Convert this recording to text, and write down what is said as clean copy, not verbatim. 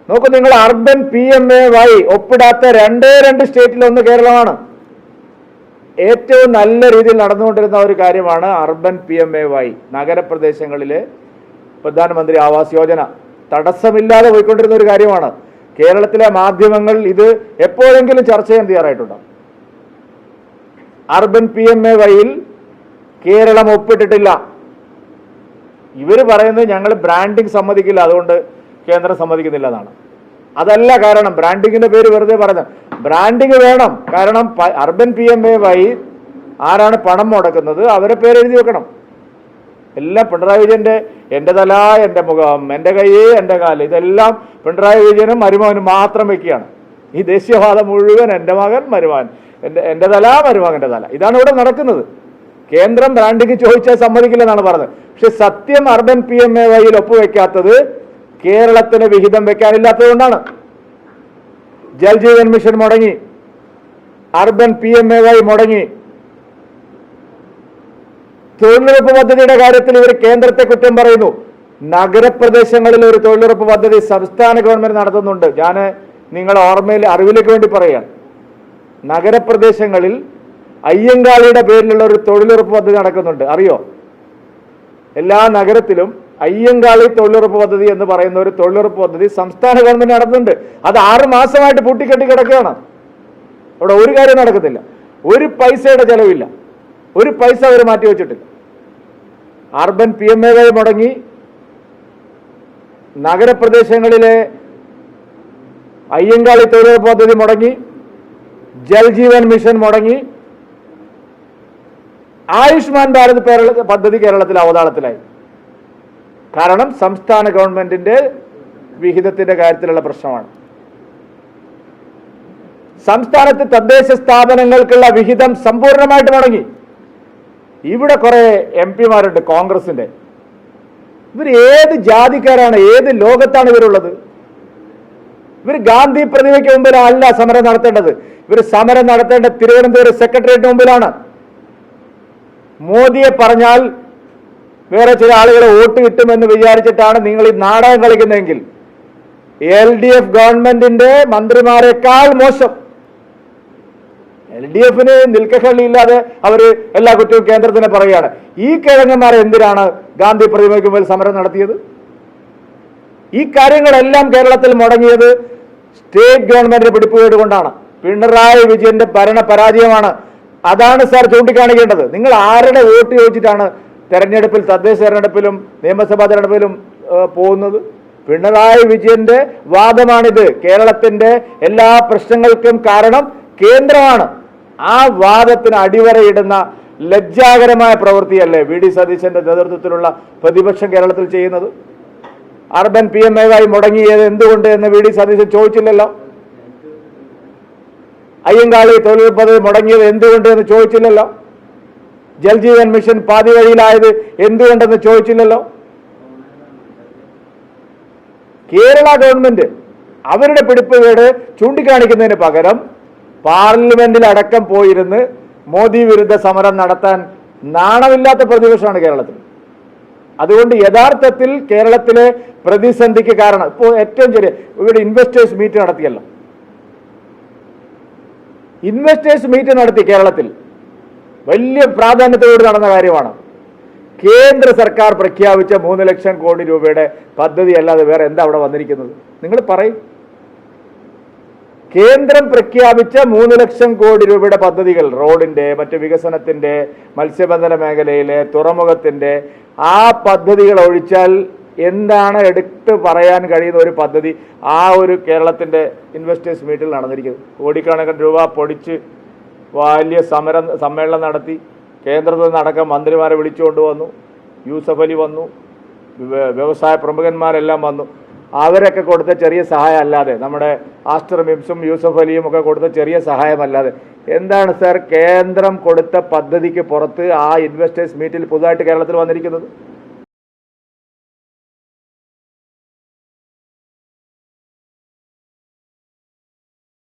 നോക്കൂ നിങ്ങൾ, urban PMAY ഒപ്പിടാത്ത രണ്ട് സ്റ്റേറ്റിൽ ഒന്ന് കേരളമാണ്. ഏറ്റവും നല്ല രീതിയിൽ നടന്നുകൊണ്ടിരുന്ന ഒരു കാര്യമാണ് അർബൻ PMAY, നഗരപ്രദേശങ്ങളിലെ പ്രധാനമന്ത്രി ആവാസ് യോജന. തടസ്സമില്ലാതെ പോയിക്കൊണ്ടിരുന്ന ഒരു കാര്യമാണ്. കേരളത്തിലെ മാധ്യമങ്ങൾ ഇത് എപ്പോഴെങ്കിലും ചർച്ച ചെയ്യാൻ തയ്യാറായിട്ടുണ്ടോ? അർബൻ PMAYയിൽ കേരളം ഒപ്പിട്ടിട്ടില്ല. ഇവർ പറയുന്നത് ഞങ്ങൾ ബ്രാൻഡിങ് സമ്മതിക്കില്ല, അതുകൊണ്ട് കേന്ദ്രം സമ്മതിക്കുന്നില്ല എന്നാണ്. അതല്ല കാരണം, ബ്രാൻഡിങ്ങിന്റെ പേര് വെറുതെ പറയുന്നത്. ബ്രാൻഡിങ് വേണം, കാരണം അർബൻ PMAY ആരാണ് പണം മുടക്കുന്നത് അവരെ പേര് എഴുതി വെക്കണം. എല്ലാം പിണറായി വിജയന്റെ എൻ്റെ തല എൻ്റെ മുഖം, എൻ്റെ കൈ എൻ്റെ കാല്, ഇതെല്ലാം പിണറായി വിജയനും മരുമകനും മാത്രം വെക്കുകയാണ്. ഈ ദേശീയവാദം മുഴുവൻ എൻ്റെ മകൻ മരുമകൻ, എൻ്റെ തല മരുമകൻ്റെ തല, ഇതാണ് ഇവിടെ നടക്കുന്നത്. കേന്ദ്രം ബ്രാൻഡിങ് ചോദിച്ചാൽ സമ്മതിക്കില്ലെന്നാണ് പറഞ്ഞത്. പക്ഷെ സത്യം അർബൻ PMAYയിൽ ഒപ്പുവെക്കാത്തത് കേരളത്തിന് വിഹിതം വെക്കാനില്ലാത്തതുകൊണ്ടാണ്. ജൽജീവൻ മിഷൻ മുടങ്ങി, അർബൻ PMAY മുടങ്ങി. തൊഴിലുറപ്പ് പദ്ധതിയുടെ കാര്യത്തിൽ ഇവർ കേന്ദ്രത്തെ കുറ്റം പറയുന്നു. നഗരപ്രദേശങ്ങളിൽ ഒരു തൊഴിലുറപ്പ് പദ്ധതി സംസ്ഥാന ഗവൺമെന്റ് നടത്തുന്നുണ്ട്. ഞാൻ നിങ്ങളെ അറിവിലേക്ക് വേണ്ടി പറയുകയാണ്. നഗരപ്രദേശങ്ങളിൽ അയ്യങ്കാളിയുടെ പേരിലുള്ള ഒരു തൊഴിലുറപ്പ് പദ്ധതി നടക്കുന്നുണ്ട്, അറിയോ? എല്ലാ നഗരത്തിലും അയ്യങ്കാളി തൊഴിലുറപ്പ് പദ്ധതി എന്ന് പറയുന്ന ഒരു തൊഴിലുറപ്പ് പദ്ധതി സംസ്ഥാന ഗവൺമെന്റ് നടത്തുന്നുണ്ട്. അത് 6 മാസമായിട്ട് പൂട്ടിക്കെട്ടി കിടക്കുകയാണ്. അവിടെ ഒരു കാര്യം നടക്കത്തില്ല, ഒരു പൈസയുടെ ചെലവില്ല, ഒരു പൈസ അവർ മാറ്റിവെച്ചിട്ടില്ല. അർബൻ PMAY മുടങ്ങി, നഗരപ്രദേശങ്ങളിലെ അയ്യങ്കാളി തൊഴിലുറപ്പ് പദ്ധതി മുടങ്ങി, ജൽജീവൻ മിഷൻ മുടങ്ങി, ആയുഷ്മാൻ ഭാരത് പദ്ധതി കേരളത്തിൽ അവതാളത്തിലായി. കാരണം സംസ്ഥാന ഗവൺമെന്റിന്റെ വിഹിതത്തിന്റെ കാര്യത്തിലുള്ള പ്രശ്നമാണ്. സംസ്ഥാനത്ത് തദ്ദേശ സ്ഥാപനങ്ങൾക്കുള്ള വിഹിതം സമ്പൂർണ്ണമായിട്ട് മുടങ്ങി. ഇവിടെ കുറെ MP-മാരുണ്ട് കോൺഗ്രസിന്റെ. ഇവർ ഏത് ജാതിക്കാരാണ്, ഏത് ലോകത്താണ് ഇവരുള്ളത്? ഇവർ ഗാന്ധി പ്രതിമയ്ക്ക് മുമ്പിലല്ല സമരം നടത്തേണ്ടത്. ഇവർ സമരം നടത്തേണ്ട തിരുവനന്തപുരം സെക്രട്ടേറിയറ്റിന് മുമ്പിലാണ്. മോദിയെ പറഞ്ഞാൽ വേറെ ചില ആളുകളെ വോട്ട് കിട്ടുമെന്ന് വിചാരിച്ചിട്ടാണ് നിങ്ങൾ ഈ നാടകം കളിക്കുന്നതെങ്കിൽ LDF ഗവൺമെന്റിന്റെ മന്ത്രിമാരെക്കാൾ മോശം. LDFന് നിൽക്കക്കള്ളിയില്ലാതെ അവര് എല്ലാ കുറ്റവും കേന്ദ്രത്തിന് പറയുകയാണ്. ഈ കിഴങ്ങന്മാരെ എന്തിനാണ് ഗാന്ധി പ്രതിമയ്ക്ക് മുമ്പിൽ സമരം നടത്തിയത്? ഈ കാര്യങ്ങളെല്ലാം കേരളത്തിൽ മുടങ്ങിയത് സ്റ്റേറ്റ് ഗവൺമെന്റിന്റെ പിടിപ്പുകേട് കൊണ്ടാണ്. പിണറായി വിജയന്റെ ഭരണ പരാജയമാണ്. അതാണ് സാർ ചൂണ്ടിക്കാണിക്കേണ്ടത്. നിങ്ങൾ ആരുടെ വോട്ട് ചോദിച്ചിട്ടാണ് തെരഞ്ഞെടുപ്പിൽ, തദ്ദേശ തെരഞ്ഞെടുപ്പിലും നിയമസഭാ തെരഞ്ഞെടുപ്പിലും പോകുന്നത്? പിണറായി വിജയന്റെ വാദമാണിത്. കേരളത്തിന്റെ എല്ലാ പ്രശ്നങ്ങൾക്കും കാരണം കേന്ദ്രമാണ്. ആ വാദത്തിന് അടിവരയിടുന്ന ലജ്ജാകരമായ പ്രവൃത്തിയല്ലേ VD സതീശന്റെ നേതൃത്വത്തിലുള്ള പ്രതിപക്ഷം കേരളത്തിൽ ചെയ്യുന്നത്? അർബൻ PMAY മുടങ്ങിയത് എന്തുകൊണ്ട് എന്ന് VD സതീശൻ ചോദിച്ചില്ലല്ലോ. അയ്യങ്കാളി തൊഴിലുറപ്പ് പദ്ധതി മുടങ്ങിയത് എന്തുകൊണ്ട് എന്ന് ചോദിച്ചില്ലല്ലോ. ജൽജീവൻ മിഷൻ പാതി വഴിയിലായത് എന്തുകൊണ്ടെന്ന് ചോദിച്ചില്ലല്ലോ. കേരള ഗവൺമെന്റ് അവരുടെ പിടിപ്പുകേട് ചൂണ്ടിക്കാണിക്കുന്നതിന് പകരം പാർലമെന്റിൽ അടക്കം പോയിരുന്ന് മോദി വിരുദ്ധ സമരം നടത്താൻ നാണമില്ലാത്ത പ്രതിപക്ഷമാണ് കേരളത്തിൽ. അതുകൊണ്ട് യഥാർത്ഥത്തിൽ കേരളത്തിലെ പ്രതിസന്ധിക്ക് കാരണം ഇപ്പോൾ ഏറ്റവും ചെറിയ ഇവിടെ ഇൻവെസ്റ്റേഴ്സ് മീറ്റ് നടത്തിയല്ലോ. ഇൻവെസ്റ്റേഴ്സ് മീറ്റ് നടത്തി കേരളത്തിൽ വലിയ പ്രാധാന്യത്തോട് നടന്ന കാര്യമാണ്. കേന്ദ്ര സർക്കാർ പ്രഖ്യാപിച്ച 3 ലക്ഷം കോടി രൂപയുടെ പദ്ധതി അല്ലാതെ വേറെ എന്താ അവിടെ വന്നിരിക്കുന്നത്? നിങ്ങൾ പറയും. കേന്ദ്രം പ്രഖ്യാപിച്ച 3 ലക്ഷം കോടി രൂപയുടെ പദ്ധതികൾ, റോഡിന്റെ, മറ്റു വികസനത്തിന്റെ, മത്സ്യബന്ധന മേഖലയിലെ, തുറമുഖത്തിന്റെ, ആ പദ്ധതികൾ ഒഴിച്ചാൽ എന്താണ് എടുത്ത് പറയാൻ കഴിയുന്ന ഒരു പദ്ധതി ആ ഒരു കേരളത്തിന്റെ ഇൻവെസ്റ്റേഴ്സ് മീറ്റിൽ നടന്നിരിക്കുന്നത്? കോടിക്കണക്കിന് രൂപ പൊടിച്ച് വലിയ സമ്മേളനം നടത്തി. കേന്ദ്രത്തിൽ നിന്നടക്കം മന്ത്രിമാരെ വിളിച്ചുകൊണ്ടുവന്നു. യൂസഫ് അലി വന്നു, വ്യവസായ പ്രമുഖന്മാരെല്ലാം വന്നു. അവരൊക്കെ കൊടുത്ത ചെറിയ സഹായം അല്ലാതെ, നമ്മുടെ ആസ്റ്റർ മിംസും യൂസഫ് അലിയും ഒക്കെ കൊടുത്ത ചെറിയ സഹായമല്ലാതെ എന്താണ് സാർ കേന്ദ്രം കൊടുത്ത പദ്ധതിക്ക് പുറത്ത് ആ ഇൻവെസ്റ്റേഴ്സ് മീറ്റിൽ പുതുതായിട്ട് കേരളത്തിൽ വന്നിരിക്കുന്നത്?